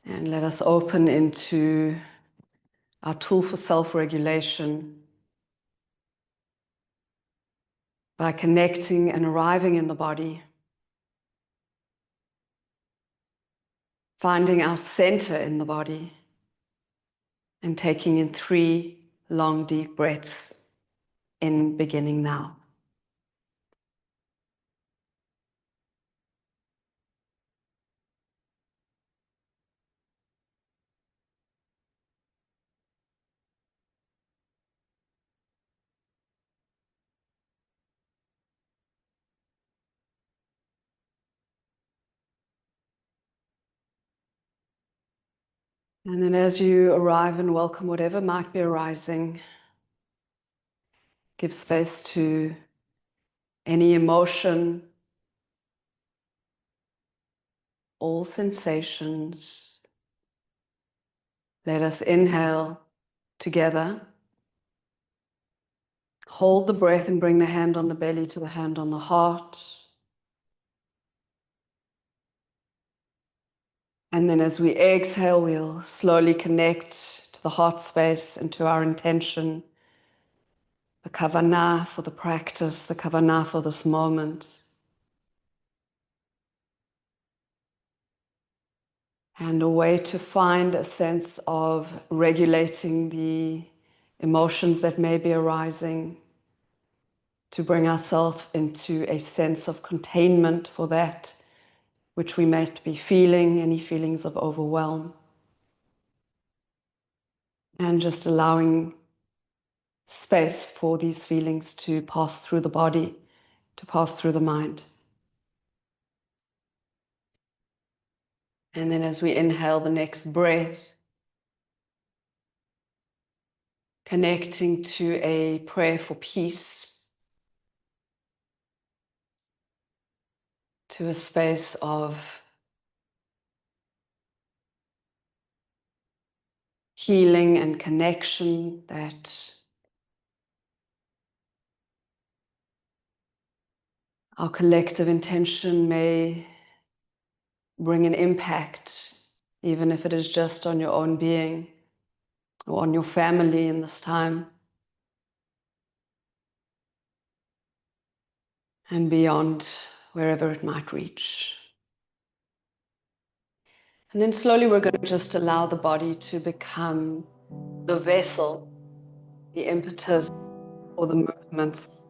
And let us open into our tool for self-regulation by connecting and arriving in the body, finding our center in the body, and taking in 3 long, deep breaths in, beginning now. And then as you arrive and welcome whatever might be arising, give space to any emotion, all sensations. Let us inhale together. Hold the breath and bring the hand on the belly to the hand on the heart. And then as we exhale, we'll slowly connect to the heart space and to our intention, the kavanah for the practice, the kavanah for this moment. And a way to find a sense of regulating the emotions that may be arising, to bring ourselves into a sense of containment for that which we might be feeling, any feelings of overwhelm. And just allowing space for these feelings to pass through the body, to pass through the mind. And then as we inhale the next breath, connecting to a prayer for peace, to a space of healing and connection that our collective intention may bring an impact, even if it is just on your own being or on your family in this time, and beyond, wherever it might reach. And then slowly we're going to just allow the body to become the vessel, the impetus for the movements.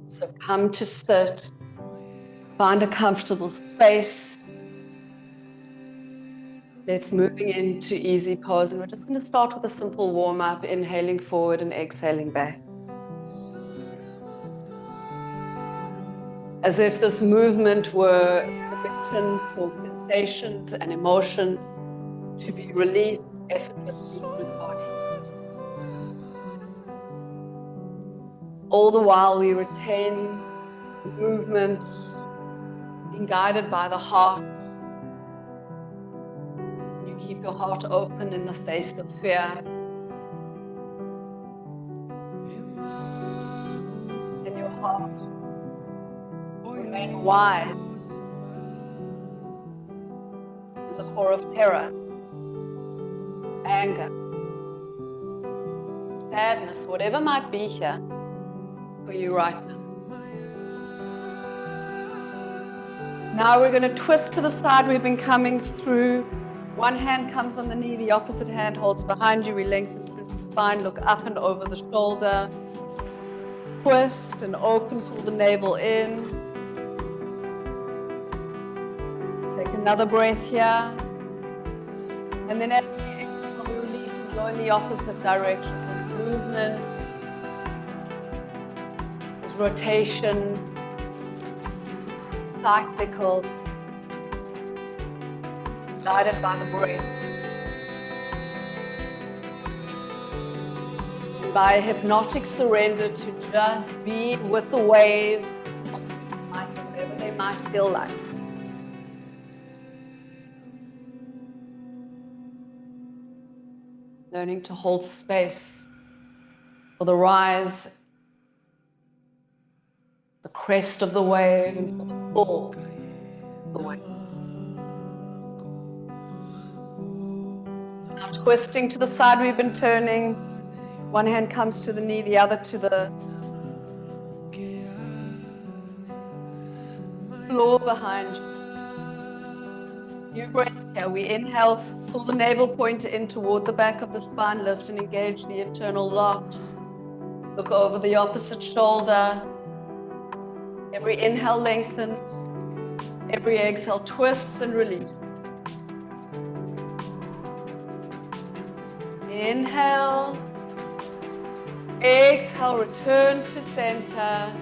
So come to sit, find a comfortable space. Let's moving into easy pose, and we're just going to start with a simple warm-up, inhaling forward and exhaling back. As if this movement were permission for sensations and emotions to be released effortlessly through the body. All the while we retain movement, being guided by the heart. You keep your heart open in the face of fear. And your heart remain wide in the core of terror, anger, sadness, whatever might be here for you right now. Now we're going to twist to the side we've been coming through. One hand comes on the knee, the opposite hand holds behind you. We lengthen through the spine, look up and over the shoulder. Twist and open, pull the navel in. Take another breath here. And then as we exhale, we release and go in the opposite direction. This movement, this rotation, cyclical, guided by the breath. And by a hypnotic surrender to just be with the waves of life, whatever they might feel like. Learning to hold space for the rise, the crest of the wave, and for the fall of the wave. Twisting to the side we've been turning. One hand comes to the knee, the other to the floor behind you. New breaths here. We inhale, pull the navel pointer in toward the back of the spine, lift and engage the internal locks. Look over the opposite shoulder. Every inhale lengthens. Every exhale twists and releases. Inhale. Exhale, return to center.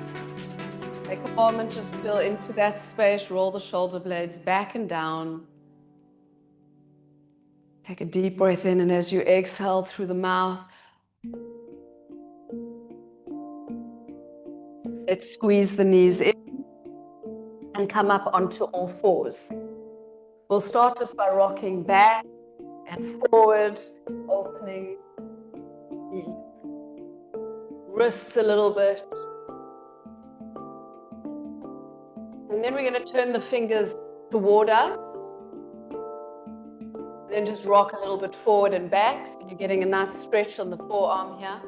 Take a moment, just feel into that space. Roll the shoulder blades back and down. Take a deep breath in, and as you exhale through the mouth, let's squeeze the knees in and come up onto all fours. We'll start just by rocking back and forward, opening the wrists a little bit. And then we're going to turn the fingers toward us. Then just rock a little bit forward and back. So you're getting a nice stretch on the forearm here.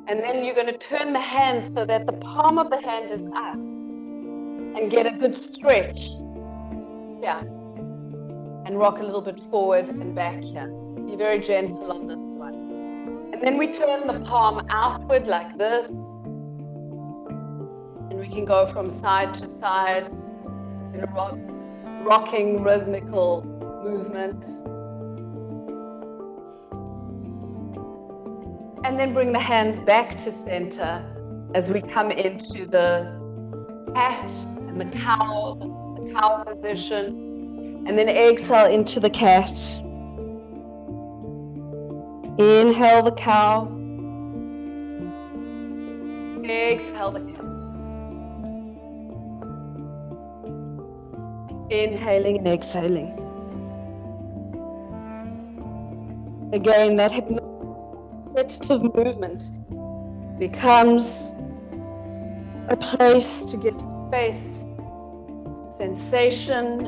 And then you're going to turn the hands so that the palm of the hand is up. And get a good stretch. Yeah. And rock a little bit forward and back here. Be very gentle on this one. And then we turn the palm outward like this. And we can go from side to side in a rocking rhythmical movement. And then bring the hands back to center as we come into the cat and the cow. This is the cow position. And then exhale into the cat. Inhale the cow. Exhale the cat. Inhaling and exhaling. Again, that repetitive movement becomes a place to give space, sensation,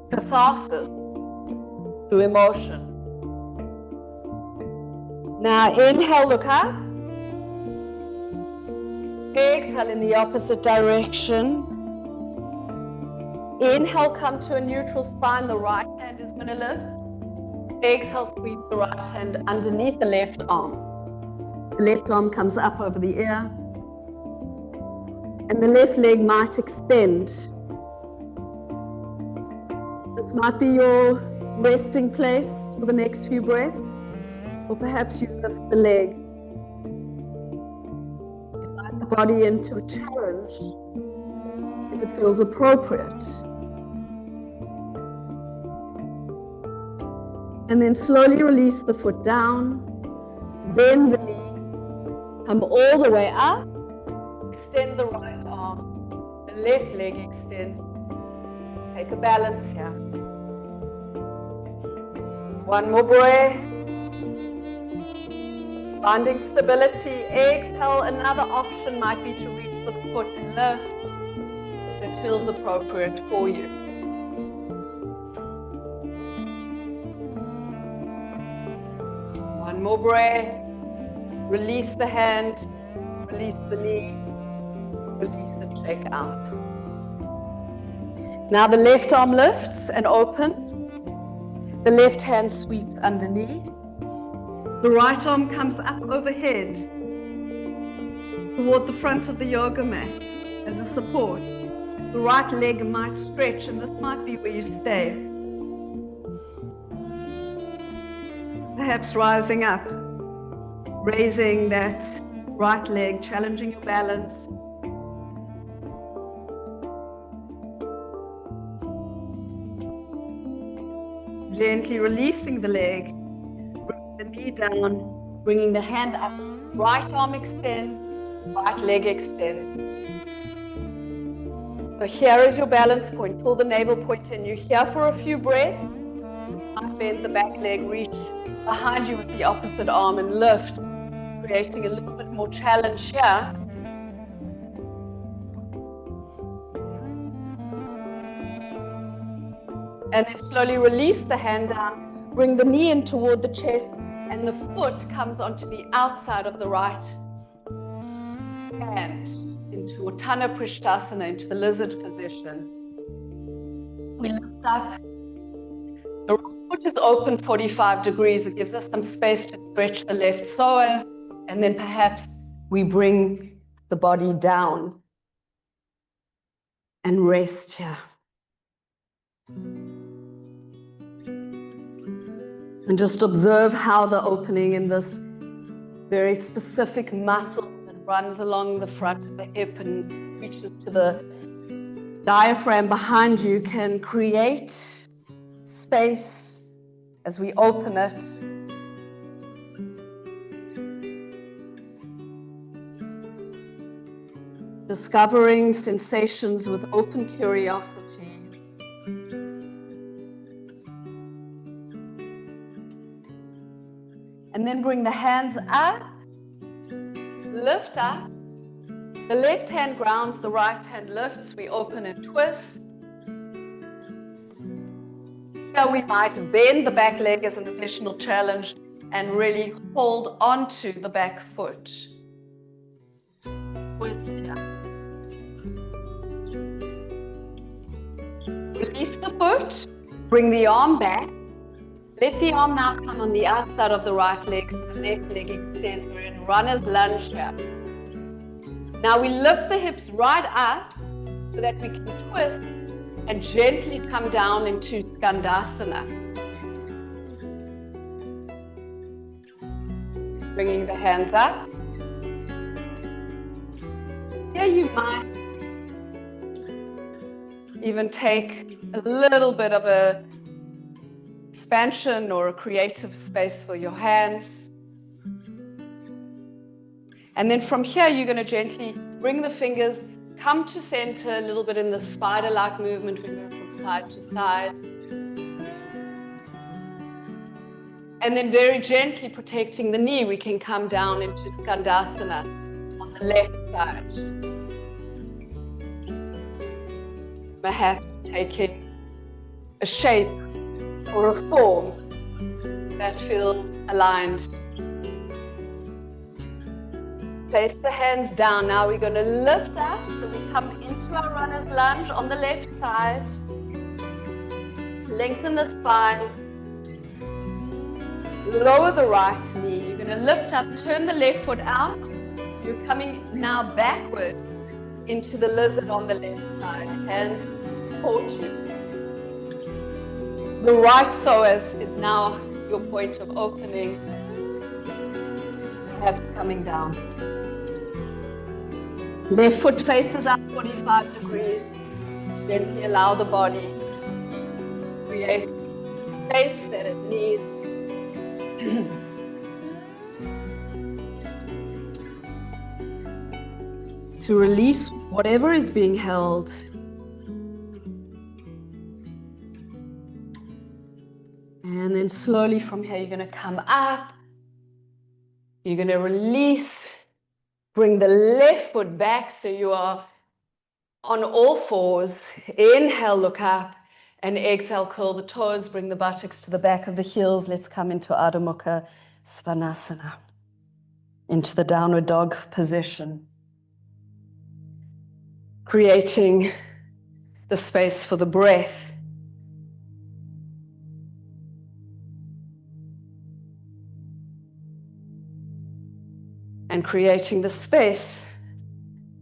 catharsis to emotion. Now inhale, look up. Exhale in the opposite direction. Inhale, come to a neutral spine. The right hand is going to lift. Exhale, sweep the right hand underneath the left arm. The left arm comes up over the ear. And the left leg might extend. This might be your resting place for the next few breaths. Or perhaps you lift the leg. Invite the body into a challenge if it feels appropriate. And then slowly release the foot down, bend the knee, come all the way up, extend the right arm, the left leg extends. Take a balance here. One more breath. Finding stability. Exhale. Another option might be to reach the foot and lift if it feels appropriate for you. One more breath. Release the hand, release the knee, release and check out. Now the left arm lifts and opens. The left hand sweeps underneath. The right arm comes up overhead toward the front of the yoga mat as a support. The right leg might stretch, and this might be where you stay. Perhaps rising up, raising that right leg, challenging your balance. Gently releasing the leg, bring the knee down, bringing the hand up. Right arm extends, right leg extends. So here is your balance point. Pull the navel point in. You're here for a few breaths. Bend the back leg, reach behind you with the opposite arm and lift, creating a little bit more challenge here. And then slowly release the hand down, bring the knee in toward the chest, and the foot comes onto the outside of the right hand into Uttana Prishtasana, into the lizard position. We lift up. The foot is open 45 degrees. It gives us some space to stretch the left psoas, and then perhaps we bring the body down and rest here. And just observe how the opening in this very specific muscle that runs along the front of the hip and reaches to the diaphragm behind you can create space as we open it. Discovering sensations with open curiosity. And then bring the hands up, lift up. The left hand grounds, the right hand lifts. We open and twist. Here we might bend the back leg as an additional challenge and really hold onto the back foot. Twist here. Release the foot, bring the arm back. Let the arm now come on the outside of the right leg so the left leg extends. We're in runner's lunge here. Now we lift the hips right up so that we can twist and gently come down into Skandasana. Bringing the hands up. Here you might even take a little bit of a expansion or a creative space for your hands. And then from here, you're going to gently bring the fingers, come to center, a little bit in the spider-like movement. We move from side to side. And then very gently protecting the knee, we can come down into Skandasana on the left side. Perhaps taking a shape or a form that feels aligned. Place the hands down. Now we're going to lift up. So we come into our runner's lunge on the left side. Lengthen the spine. Lower the right knee. You're going to lift up, turn the left foot out. You're coming now backwards into the lizard on the left side. Hands support you. The right psoas is now your point of opening. Perhaps coming down. Left foot faces up 45 degrees. Gently allow the body to create space that it needs. To release whatever is being held. And then slowly from here, you're going to come up. You're going to release. Bring the left foot back so you are on all fours. Inhale, look up. And exhale, curl the toes. Bring the buttocks to the back of the heels. Let's come into Adho Mukha Svanasana. Into the downward dog position. Creating the space for the breath. And creating the space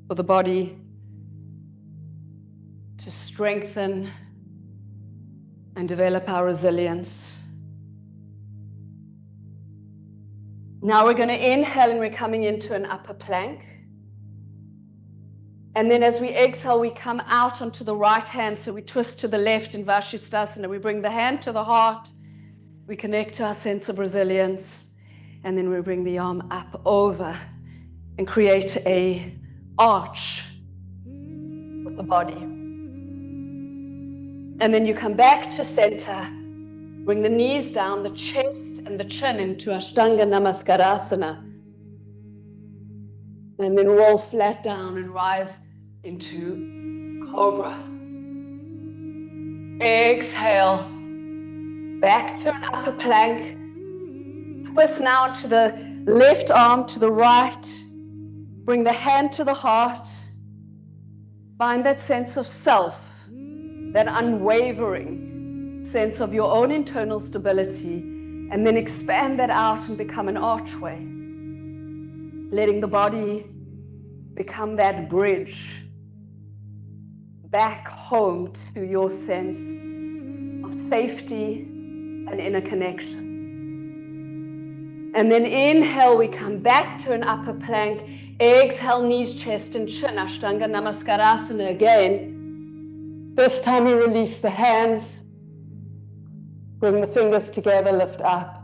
for the body to strengthen and develop our resilience. Now we're going to inhale and we're coming into an upper plank. And then as we exhale, we come out onto the right hand. So we twist to the left in Vashisthasana. We bring the hand to the heart. We connect to our sense of resilience. And then we bring the arm up over and create a arch with the body. And then you come back to center. Bring the knees down, the chest and the chin into Ashtanga Namaskarasana. And then roll flat down and rise into Cobra. Exhale. Back to an upper plank. Twist now to the left arm, to the right. Bring the hand to the heart. Find that sense of self, that unwavering sense of your own internal stability, and then expand that out and become an archway. Letting the body become that bridge back home to your sense of safety and inner connection. And then inhale, we come back to an upper plank. Exhale, knees, chest, and chin. Ashtanga Namaskarasana again. This time we release the hands. Bring the fingers together, lift up.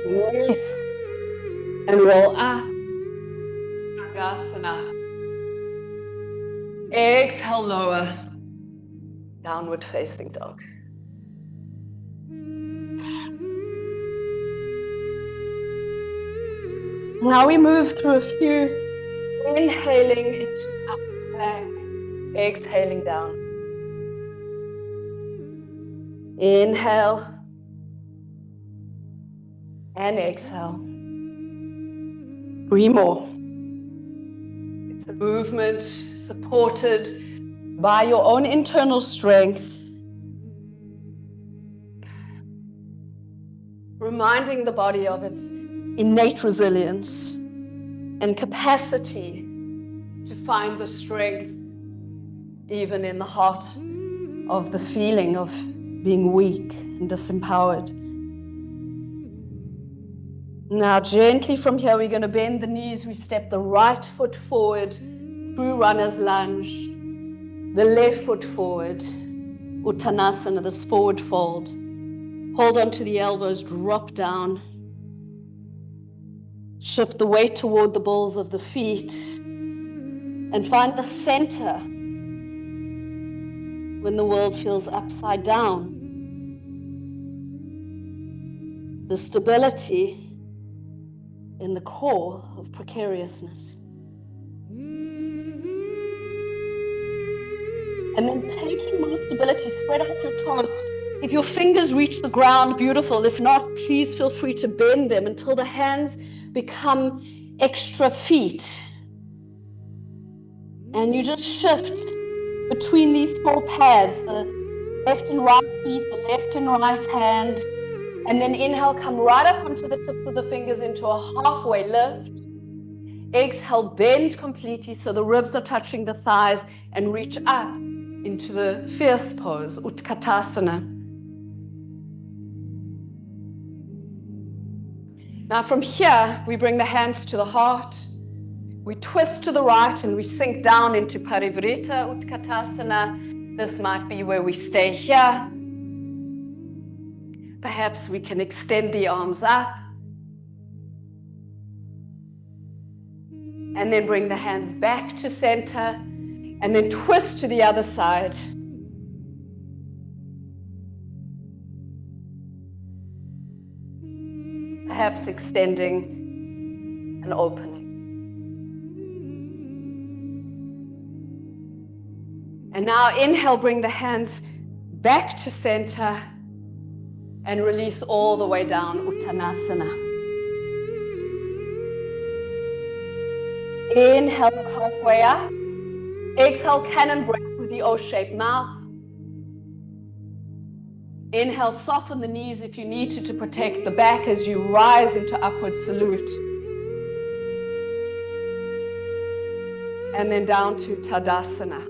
Release and roll up. Nagasana. Exhale, lower. Downward facing dog. Now we move through a few, inhaling into upper back, exhaling down. Inhale and exhale. 3 more. It's a movement supported by your own internal strength. Reminding the body of its innate resilience and capacity to find the strength even in the heart of the feeling of being weak and disempowered. Now gently from here, we're going to bend the knees. We step the right foot forward through runner's lunge, the left foot forward, Uttanasana, this forward fold. Hold on to the elbows, drop down. Shift the weight toward the balls of the feet and find the center when the world feels upside down. The stability in the core of precariousness. And then taking more stability, spread out your toes. If your fingers reach the ground, beautiful. If not, please feel free to bend them until the hands become extra feet. And you just shift between these 4 pads, the left and right feet, the left and right hand. And then inhale, come right up onto the tips of the fingers into a halfway lift. Exhale, bend completely so the ribs are touching the thighs and reach up into the fierce pose, Utkatasana. Now from here, we bring the hands to the heart. We twist to the right and we sink down into Parivrita Utkatasana. This might be where we stay here. Perhaps we can extend the arms up. And then bring the hands back to center. And then twist to the other side. Perhaps extending and opening. And now inhale, bring the hands back to center and release all the way down, Uttanasana. Inhale, halfway up. Exhale, cannon breath with the O-shaped mouth. Inhale, soften the knees if you need to protect the back as you rise into upward salute. And then down to Tadasana,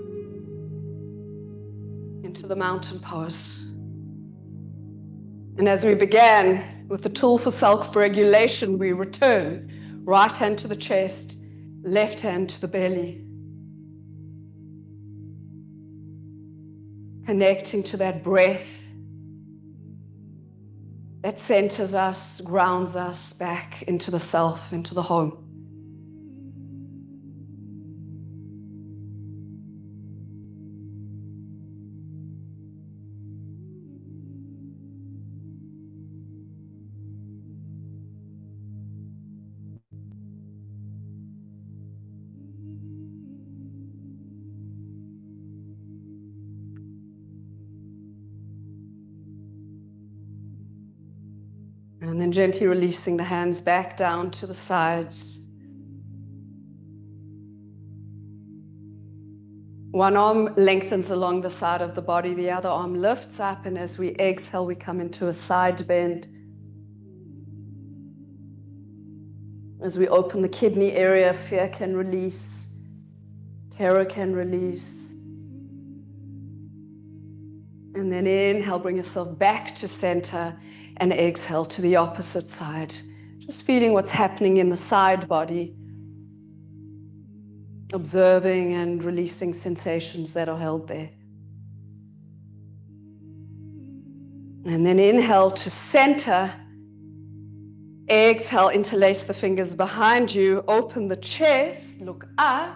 into the mountain pose. And as we began with the tool for self-regulation, we return. Right hand to the chest, left hand to the belly. Connecting to that breath that centers us, grounds us back into the self, into the home. And then gently releasing the hands back down to the sides. One arm lengthens along the side of the body, the other arm lifts up, and as we exhale, we come into a side bend. As we open the kidney area, fear can release, terror can release. And then inhale, bring yourself back to center, and exhale to the opposite side. Just feeling what's happening in the side body, observing and releasing sensations that are held there. And then inhale to center. Exhale, interlace the fingers behind you, open the chest, look up,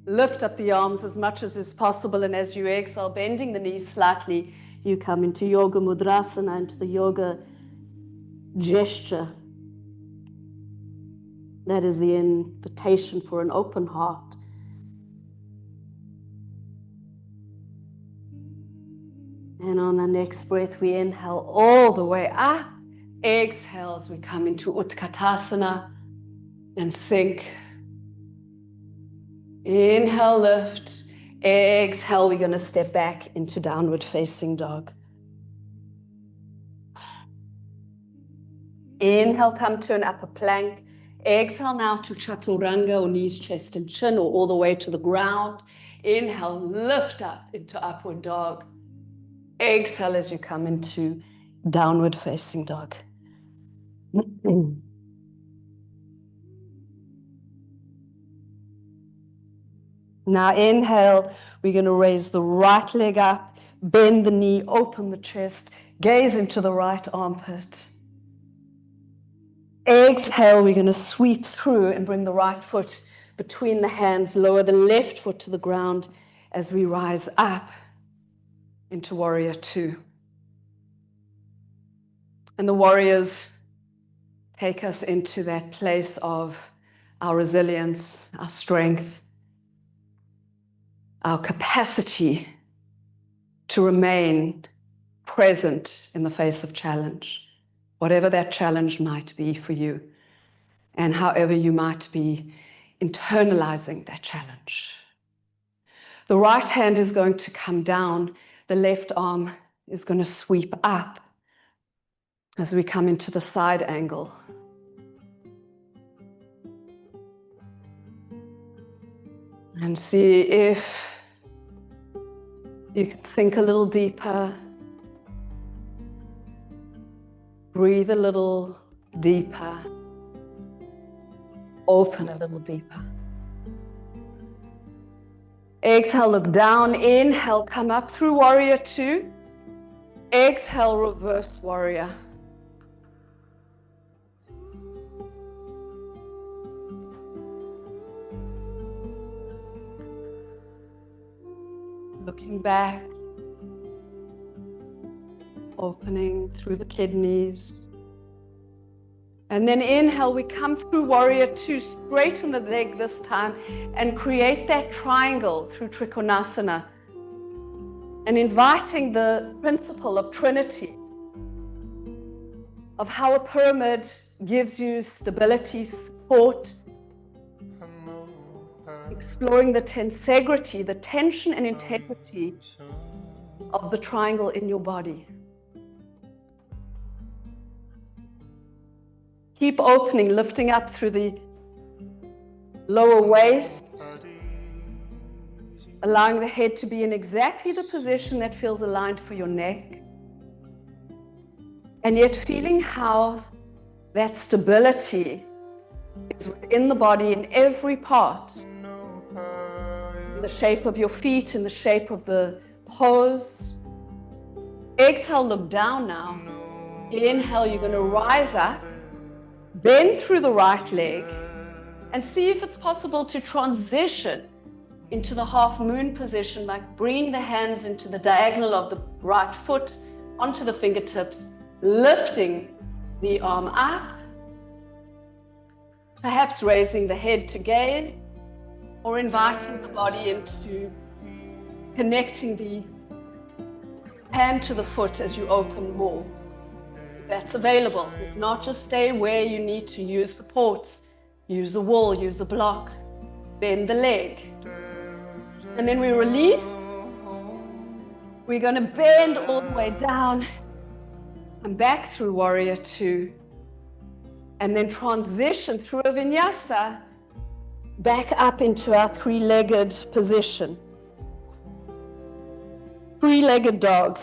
lift up the arms as much as is possible, and as you exhale, bending the knees slightly, you come into Yoga Mudrasana, into the yoga gesture. That is the invitation for an open heart. And on the next breath, we inhale all the way up. Exhale as we come into Utkatasana and sink. Inhale, lift. Exhale, we're going to step back into downward facing dog. Inhale, come to an upper plank. Exhale now to Chaturanga, or knees, chest, and chin, or all the way to the ground. Inhale, lift up into upward dog. Exhale as you come into downward facing dog. Now inhale, we're going to raise the right leg up, bend the knee, open the chest, gaze into the right armpit. Exhale, we're going to sweep through and bring the right foot between the hands, lower the left foot to the ground as we rise up into Warrior Two. And the warriors take us into that place of our resilience, our strength, our capacity to remain present in the face of challenge, whatever that challenge might be for you, and however you might be internalizing that challenge. The right hand is going to come down, the left arm is going to sweep up as we come into the side angle. And see if you can sink a little deeper. Breathe a little deeper. Open a little deeper. Exhale, look down. Inhale, come up through Warrior Two. Exhale, reverse warrior. Looking back, opening through the kidneys. And then inhale, we come through Warrior Two, straighten the leg this time, and create that triangle through Trikonasana. And inviting the principle of Trinity, of how a pyramid gives you stability, support, exploring the tensegrity, the tension and integrity of the triangle in your body. Keep opening, lifting up through the lower waist, allowing the head to be in exactly the position that feels aligned for your neck, and yet feeling how that stability is within the body in every part. In the shape of your feet, in the shape of the pose. Exhale, look down now. Inhale, you're going to rise up, bend through the right leg, and see if it's possible to transition into the half moon position by bringing the hands into the diagonal of the right foot onto the fingertips, lifting the arm up, perhaps raising the head to gaze, or inviting the body into connecting the hand to the foot as you open more. that's available. If not, just stay where you need to. Use the ports, use a wall, use a block, bend the leg. And then we release. We're going to bend all the way down and back through warrior two. And then transition through a vinyasa back up into our three-legged position. Three-legged dog.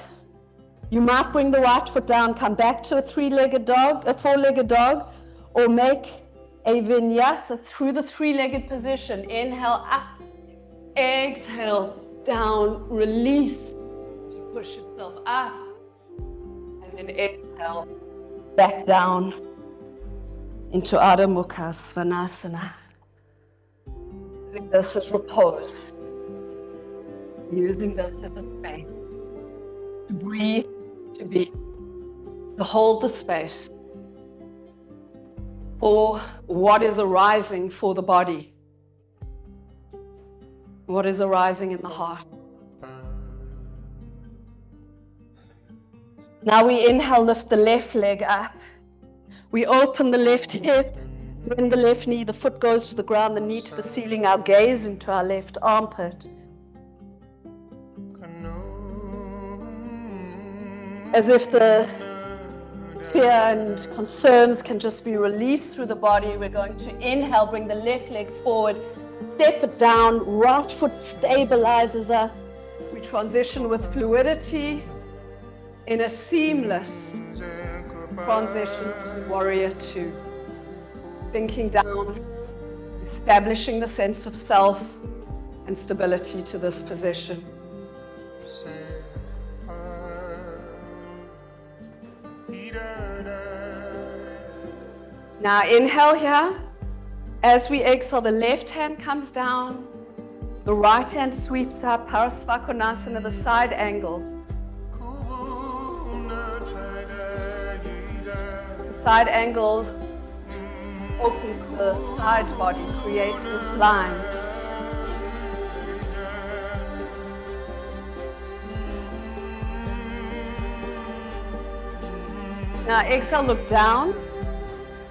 You might bring the right foot down, come back to a three-legged dog, a four-legged dog, or make a vinyasa through the three-legged position. Inhale up, exhale down, release to push yourself up, and then exhale back down into Adho Mukha Svanasana. Using this as repose, using this as a space to breathe, to be, to hold the space for what is arising for the body, what is arising in the heart. Now we inhale, lift the left leg up. We open the left hip, bend the left knee, the foot goes to the ground, the knee to the ceiling, our gaze into our left armpit. As if the fear and concerns can just be released through the body, we're going to inhale, bring the left leg forward, step it down, right foot stabilizes us. We transition with fluidity in a seamless transition to warrior two. Thinking down, establishing the sense of self and stability to this position. Now inhale here. As we exhale, the left hand comes down, the right hand sweeps up, Parasvakonasana, the side angle. The side angle opens the side body, creates this line. Now exhale, look down.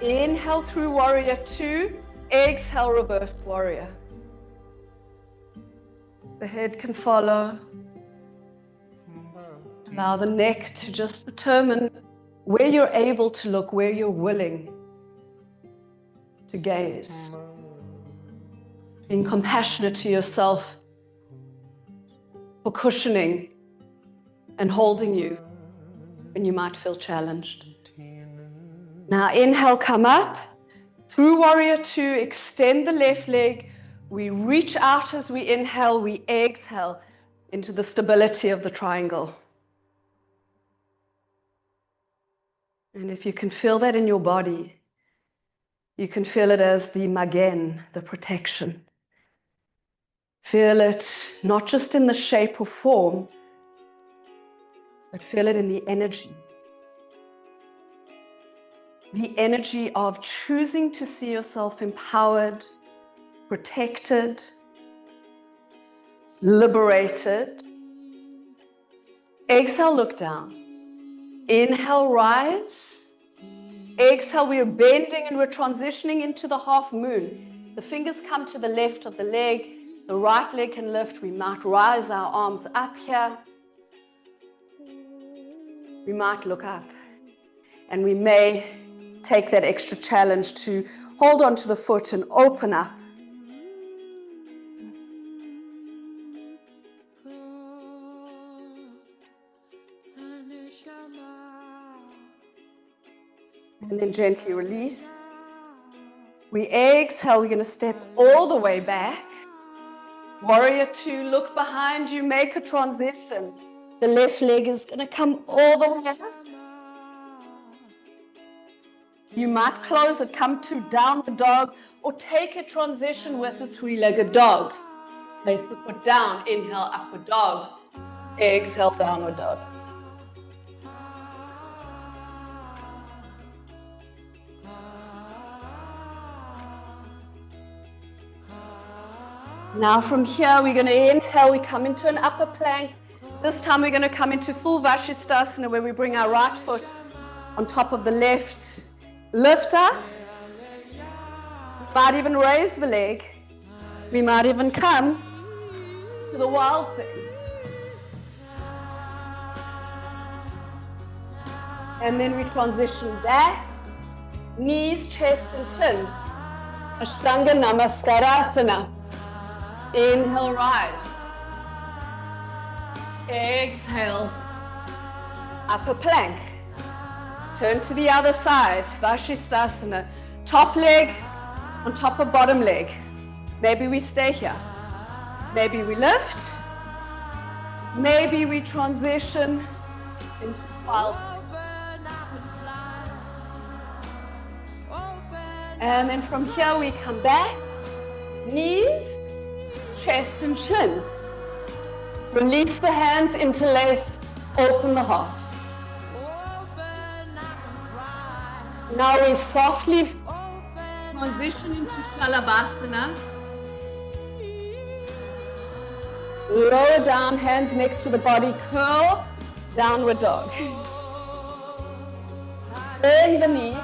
Inhale through warrior two. Exhale, reverse warrior. The head can follow. Allow the neck to just determine where you're able to look, where you're willing to gaze. Being compassionate to yourself for cushioning and holding you when you might feel challenged. Now inhale, come up. Through warrior two, extend the left leg. We reach out as we inhale, we exhale into the stability of the triangle. And if you can feel that in your body, you can feel it as the magen, the protection. Feel it not just in the shape or form, but feel it in the energy. The energy of choosing to see yourself empowered, protected, liberated. Exhale, look down. Inhale, rise. Exhale, we are bending and we're transitioning into the half moon. The fingers come to the left of the leg. The right leg can lift. We might rise our arms up here. We might look up. And we may take that extra challenge to hold on to the foot and open up. And then gently release. We exhale, we're going to step all the way back. Warrior two, look behind you, make a transition. The left leg is going to come all the way up. You might close it, come to downward dog, or take a transition with a three-legged dog. Place the foot down, inhale, upward dog. Exhale, downward dog. Now from here, we're going to inhale, we come into an upper plank. This time we're going to come into full Vashisthasana, where we bring our right foot on top of the left lifter. We might even raise the leg. We might even come to the wild thing. And then we transition back, knees, chest, and chin. Ashtanga Namaskarasana. Inhale, rise. Exhale, upper plank. Turn to the other side, Vashisthasana. Top leg on top of bottom leg. Maybe we stay here. Maybe we lift. Maybe we transition into wild. And then from here we come back, knees, chest and chin. Release the hands, interlace, open the heart. Now we softly transition into Shalabhasana. Lower down, hands next to the body, curl, downward dog. Bend the knees.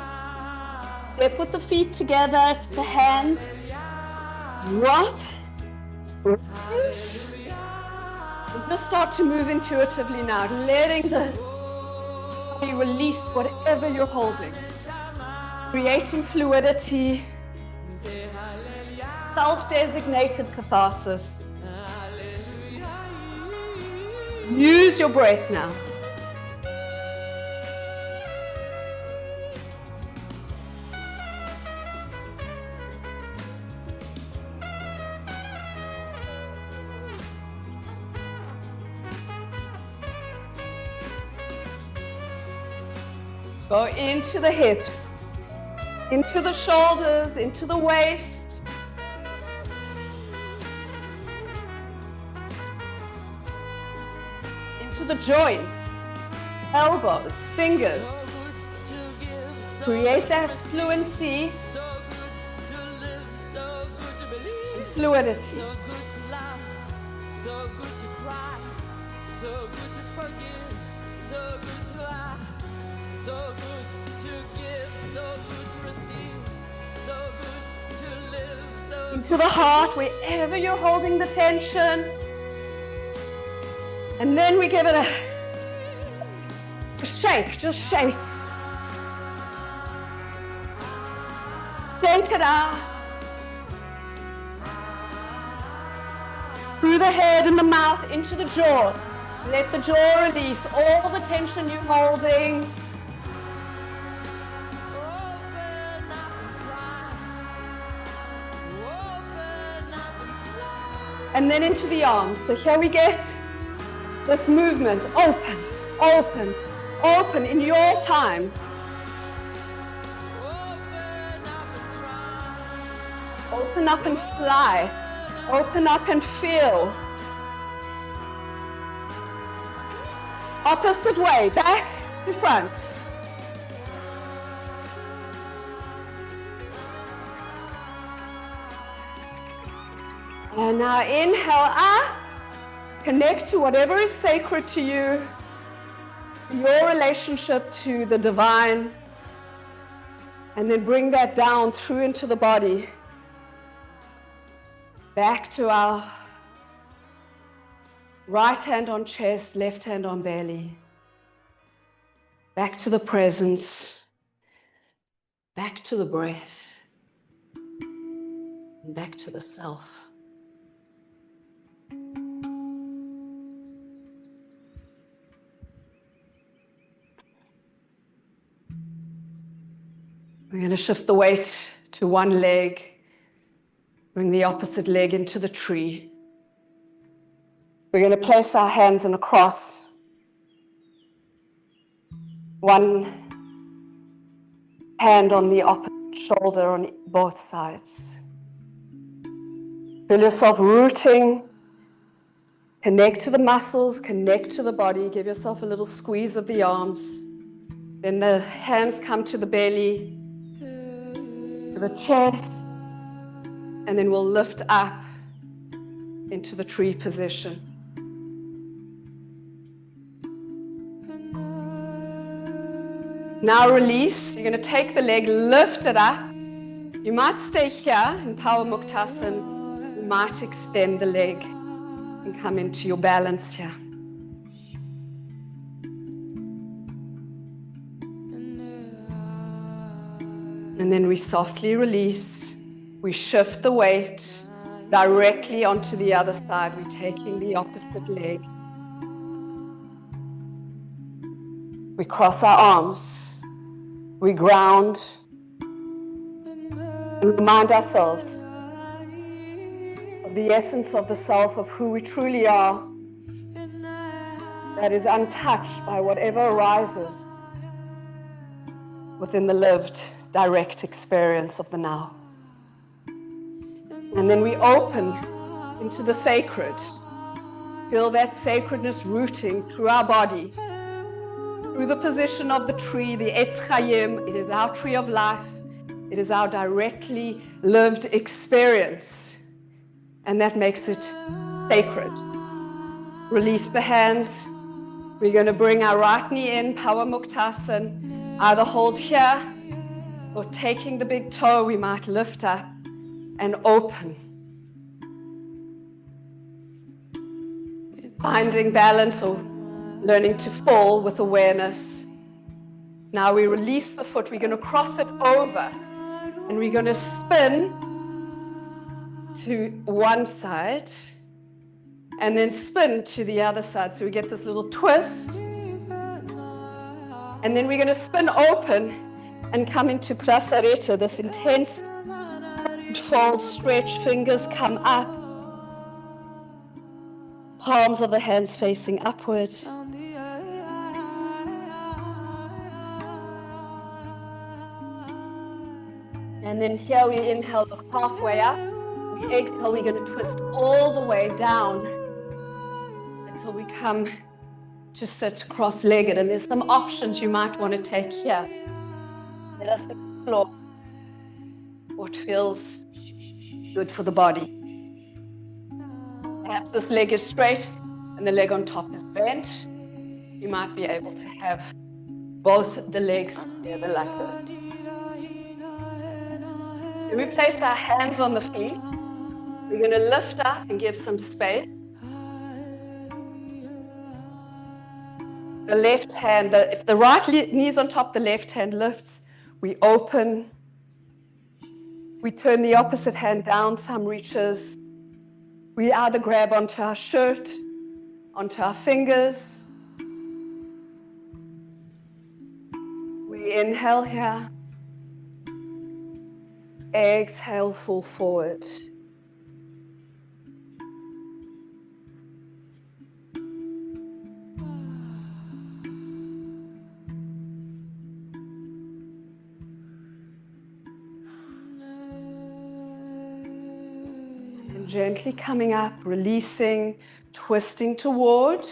Put the feet together, the hands, drop, rise. And just start to move intuitively now, letting the body release whatever you're holding. Creating fluidity, self-designated catharsis. Use your breath now. Go into the hips, into the shoulders, into the waist. Into the joints, elbows, fingers. Create that fluency and fluidity. So good to give, so good to receive, so good to live, so into the heart, wherever you're holding the tension. And then we give it a shake, just shake. Shake it out. Through the head and the mouth, into the jaw. Let the jaw release all the tension you're holding. And then into the arms. So here we get this movement. Open, open, open in your time. Open up and fly. Open up and feel. Opposite way, back to front. And now inhale up, connect to whatever is sacred to you, your relationship to the divine, and then bring that down through into the body, back to our right hand on chest, left hand on belly, back to the presence, back to the breath, and back to the self. We're going to shift the weight to one leg, bring the opposite leg into the tree. We're going to place our hands in a cross. One hand on the opposite shoulder on both sides. Feel yourself rooting. Connect to the muscles, connect to the body. Give yourself a little squeeze of the arms. Then the hands come to the belly, to the chest, and then we'll lift up into the tree position. Now release. You're going to take the leg, lift it up. You might stay here in Power Muktasan. You might extend the leg and come into your balance here. And then we softly release. We shift the weight directly onto the other side. We're taking the opposite leg. We cross our arms. We ground. And remind ourselves of the essence of the self, of who we truly are, that is untouched by whatever arises within the lived, direct experience of the now. And then we open into the sacred. Feel that sacredness rooting through our body, through the position of the tree, the Etz Chaim. It is our tree of life. It is our directly lived experience. And that makes it sacred. Release the hands. We're going to bring our right knee in, Power Muktasan. Either hold here or taking the big toe, we might lift up and open. Finding balance or learning to fall with awareness. Now we release the foot. We're going to cross it over and we're going to spin to one side and then spin to the other side. So we get this little twist. And then we're going to spin open and come into Prasarita, this intense fold, stretch, fingers come up. Palms of the hands facing upward. And then here we inhale, look halfway up. We exhale, we're going to twist all the way down until we come to sit cross-legged. And there's some options you might want to take here. Let us explore what feels good for the body. Perhaps this leg is straight and the leg on top is bent. You might be able to have both the legs together like this. Then we place our hands on the feet. We're going to lift up and give some space. The left hand, if the right knee is on top, the left hand lifts. We open. We turn the opposite hand down, thumb reaches. We either grab onto our shirt, onto our fingers. We inhale here. Exhale, fall forward. And gently coming up, releasing, twisting toward.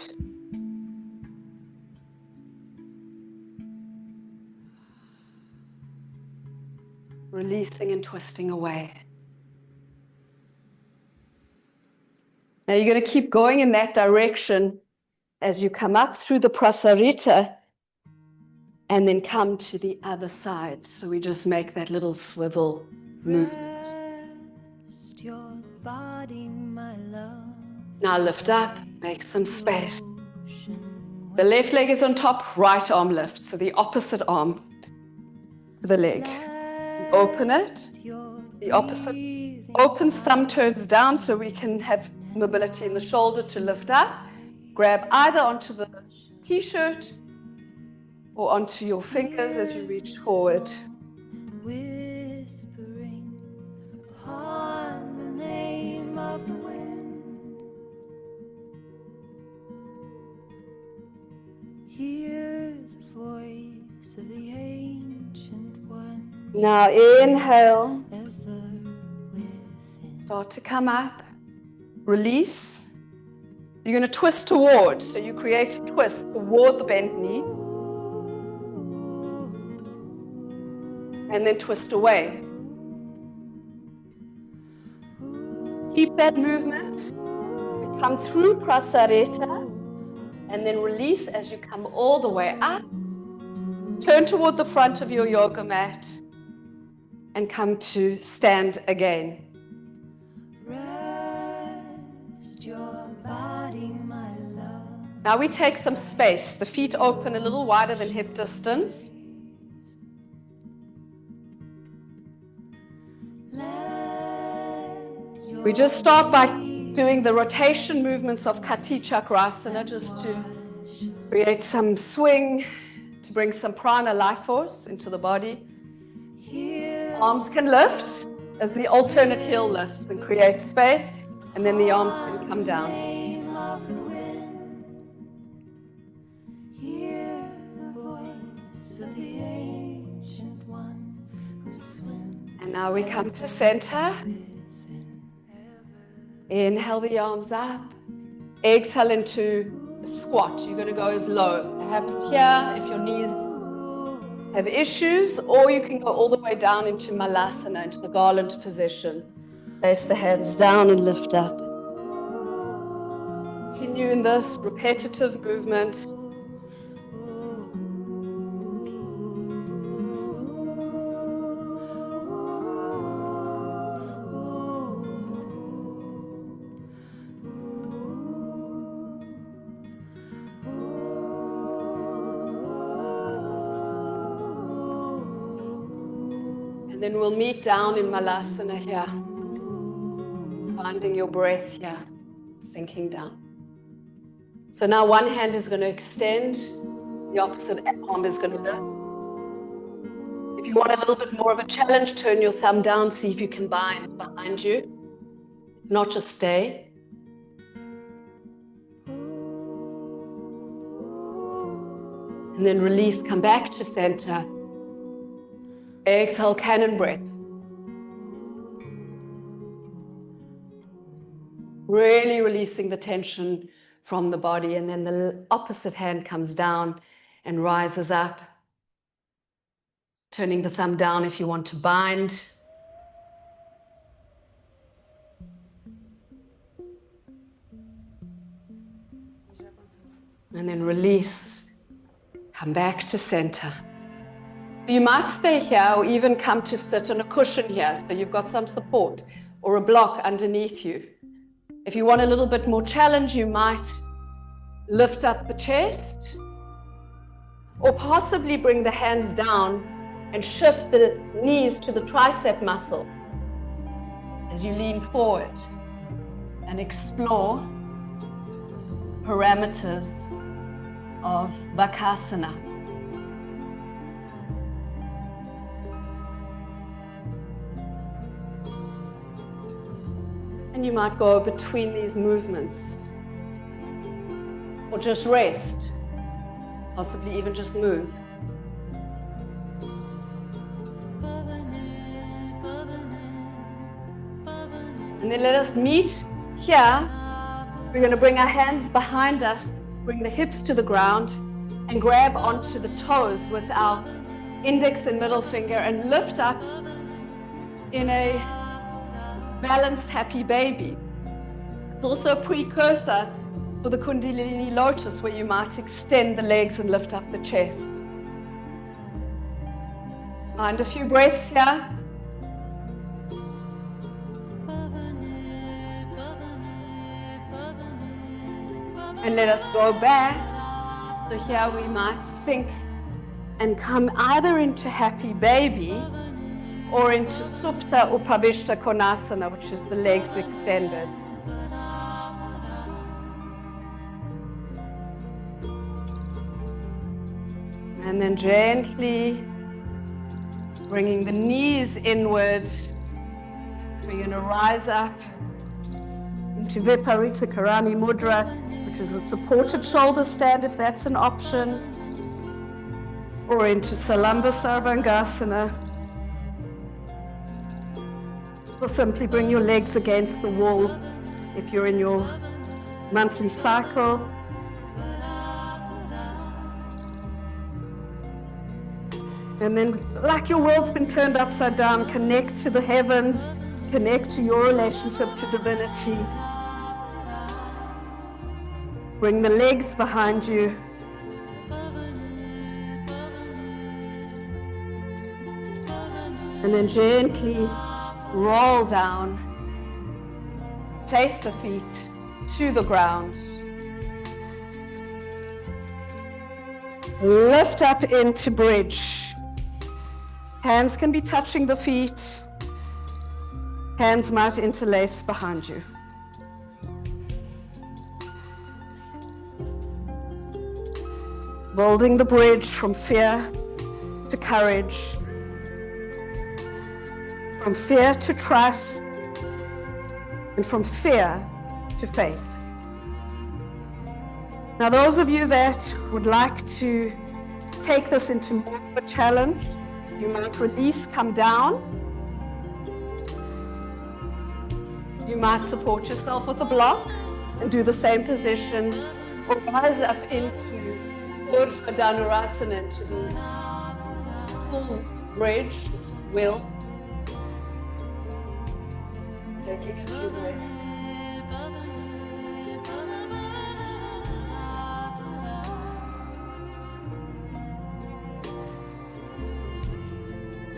Releasing and twisting away. Now you're going to keep going in that direction as you come up through the Prasarita and then come to the other side. So we just make that little swivel movement. Your body, my love. Now lift up, make some space. The left leg is on top, right arm lifts. So the opposite arm to the leg. Open it. The opposite opens, thumb turns down so we can have mobility in the shoulder to lift up. Grab either onto the t-shirt or onto your fingers as you reach forward. Whispering upon the name of the wind. Hear the voice of the ancient one. Now inhale. Start to come up. Release. You're going to twist toward. So you create a twist toward the bent knee. And then twist away. Keep that movement. We come through Prasarita and then release as you come all the way up. Turn toward the front of your yoga mat and come to stand again. Rest your body, my love. Now we take some space. The feet open a little wider than hip distance. We just start by doing the rotation movements of Kati Chakrasana just to create some swing, to bring some prana, life force into the body. Arms can lift as the alternate heel lifts and create space, and then the arms can come down. And now we come to center. Inhale the arms up. Exhale into a squat. You're going to go as low. Perhaps here if your knees have issues, or you can go all the way down into Malasana, into the garland position. Place the hands down and lift up. Continue in this repetitive movement. And then we'll meet down in Malasana here. Finding your breath here, sinking down. So now one hand is going to extend, the opposite arm is going to lift. If you want a little bit more of a challenge, turn your thumb down, see if you can bind behind you, not just stay. And then release, come back to center. Exhale, cannon breath. Really releasing the tension from the body, and then the opposite hand comes down and rises up. Turning the thumb down if you want to bind. And then release, come back to center. You might stay here or even come to sit on a cushion here, so you've got some support or a block underneath you. If you want a little bit more challenge, you might lift up the chest or possibly bring the hands down and shift the knees to the tricep muscle as you lean forward and explore parameters of Bakasana. And you might go between these movements or just rest, possibly even just move. And then let us meet here. We're going to bring our hands behind us, bring the hips to the ground, and grab onto the toes with our index and middle finger and lift up in a balanced happy baby. It's also a precursor for the Kundalini lotus, where you might extend the legs and lift up the chest. Find a few breaths here. And let us go back. So here we might sink and come either into happy baby or into Supta Upavishta Konasana, which is the legs extended. And then gently bringing the knees inward. We're going to rise up into Viparita Karani Mudra, which is a supported shoulder stand if that's an option, or into Salamba Sarvangasana. Or simply bring your legs against the wall if you're in your monthly cycle. And then, like your world's been turned upside down, connect to the heavens, connect to your relationship to divinity. Bring the legs behind you. And then gently roll down. Place the feet to the ground. Lift up into bridge. Hands can be touching the feet. Hands might interlace behind you. Building the bridge from fear to courage, from fear to trust, and from fear to faith. Now, those of you that would like to take this into more of a challenge, you might release, come down. You might support yourself with a block and do the same position, or rise up into Urdhva Dhanurasana, into the full bridge, will. Taking a few breaths.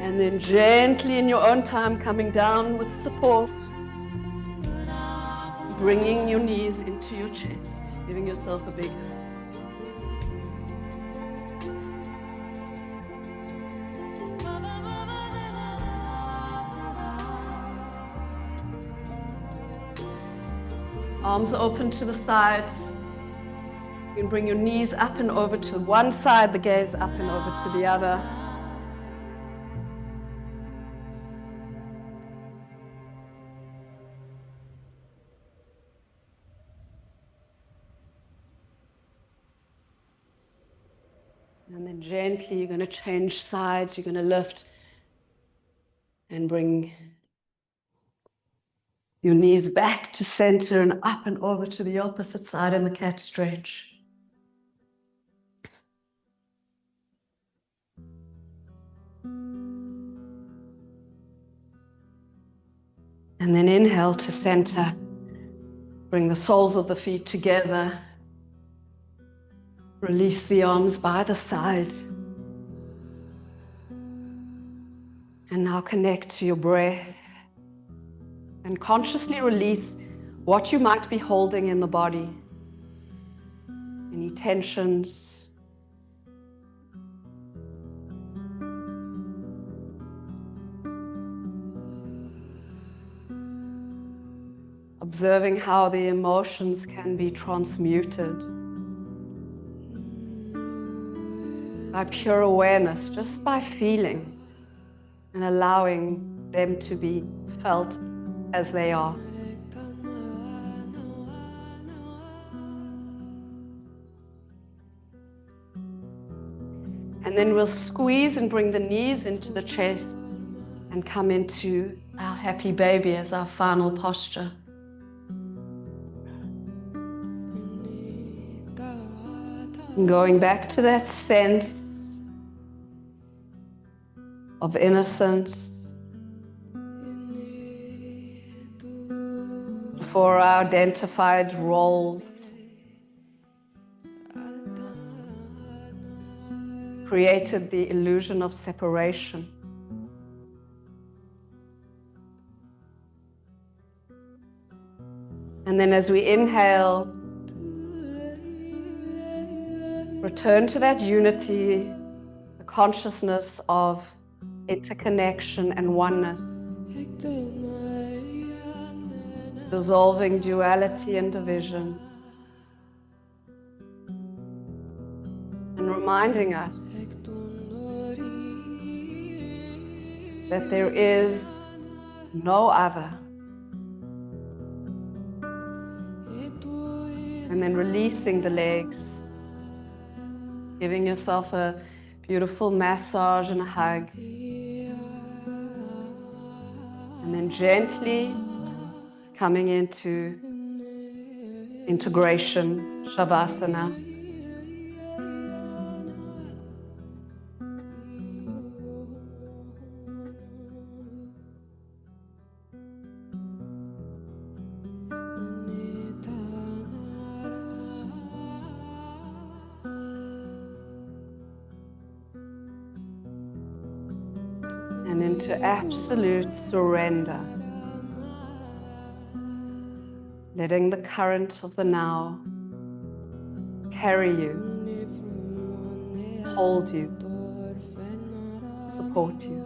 And then gently in your own time coming down with support, bringing your knees into your chest, giving yourself a big hug. Arms open to the sides. You can bring your knees up and over to one side, the gaze up and over to the other. And then gently, you're going to change sides. You're going to lift and bring your knees back to center and up and over to the opposite side in the cat stretch. And then inhale to center. Bring the soles of the feet together. Release the arms by the side. And now connect to your breath. And consciously release what you might be holding in the body. Any tensions. Observing how the emotions can be transmuted by pure awareness, just by feeling and allowing them to be felt as they are. And then we'll squeeze and bring the knees into the chest and come into our happy baby as our final posture. And going back to that sense of innocence for our identified roles, created the illusion of separation. And then as we inhale, return to that unity, the consciousness of interconnection and oneness, dissolving duality and division, and reminding us that there is no other. And then releasing the legs, giving yourself a beautiful massage and a hug. And then gently coming into integration, Shavasana. And into absolute surrender, letting the current of the now carry you, hold you, support you.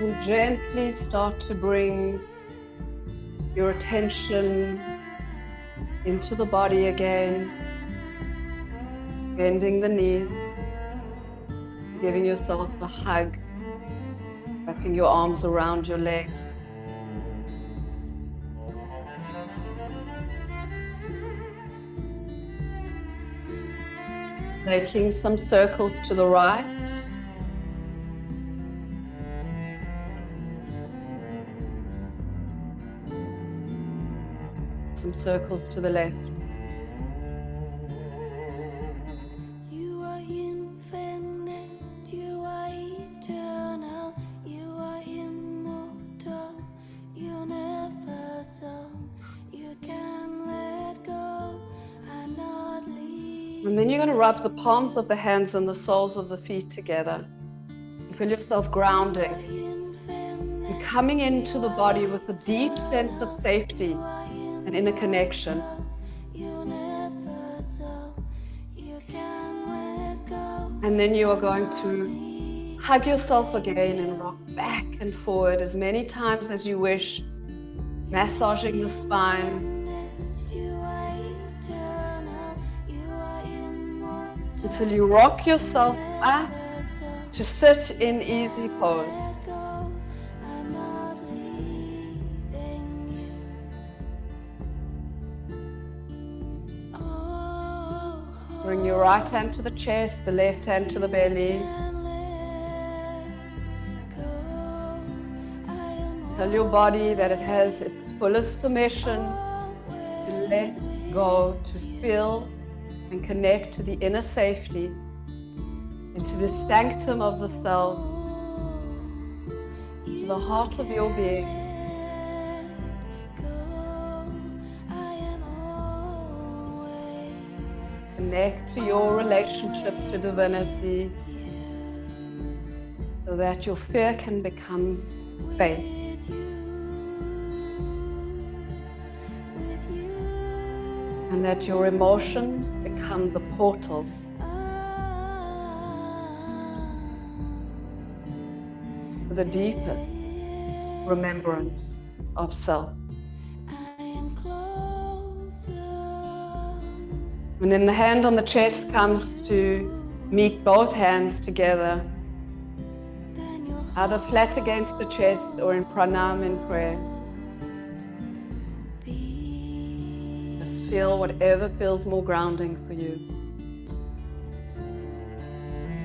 And gently start to bring your attention into the body again, bending the knees, giving yourself a hug, wrapping your arms around your legs. Making some circles to the right. Some circles to the left. You are infinite, you are eternal, you are immortal, universal, you can let go, I'm not leaving. And then you're going to rub the palms of the hands and the soles of the feet together. You feel yourself grounding. You're coming into the body with a deep sense of safety and inner connection. And then you are going to Hug yourself again and rock back and forward as many times as you wish, massaging the spine until you rock yourself up to sit in easy pose. Bring your right hand to the chest, the left hand to the belly. Tell your body that it has its fullest permission to let go, to feel and connect to the inner safety, into the sanctum of the self, to the heart of your being. Connect to your relationship to divinity so that your fear can become faith. And that your emotions become the portal to the deepest remembrance of self. And then the hand on the chest comes to meet both hands together, either flat against the chest or in pranam in prayer. Just feel whatever feels more grounding for you.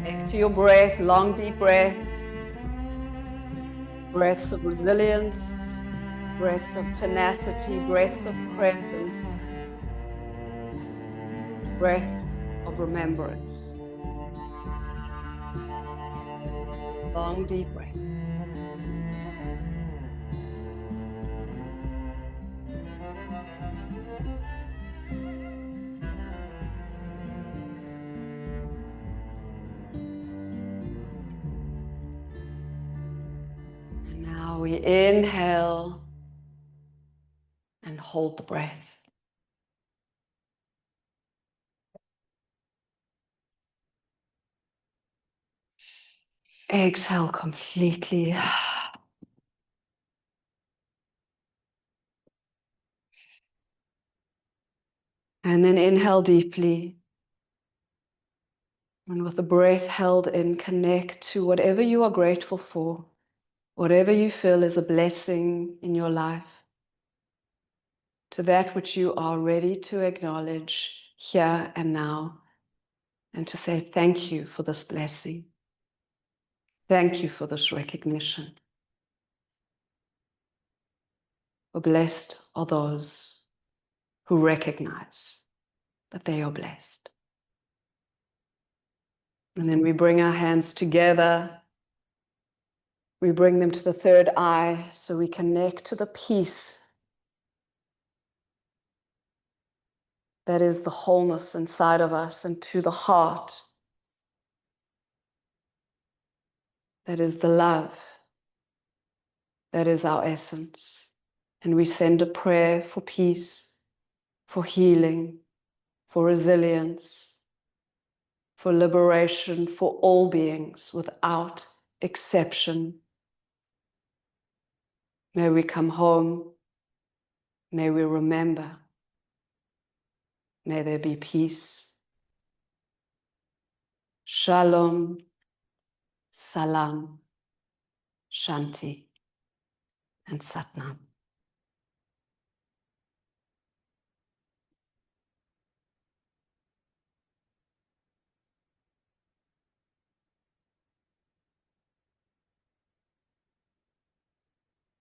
Connect to your breath, long deep breath. Breaths of resilience, breaths of tenacity, breaths of presence, breaths of remembrance. Long deep breath. And now we inhale and hold the breath. Exhale completely. And then inhale deeply. And with the breath held in, connect to whatever you are grateful for, whatever you feel is a blessing in your life, to that which you are ready to acknowledge here and now, and to say thank you for this blessing. Thank you for this recognition. For blessed are those who recognize that they are blessed. And then we bring our hands together. We bring them to the third eye so we connect to the peace that is the wholeness inside of us, and to the heart that is the love that is our essence. And we send a prayer for peace, for healing, for resilience, for liberation for all beings without exception. May we come home. May we remember. May there be peace. Shalom, salam, shanti, and satnam.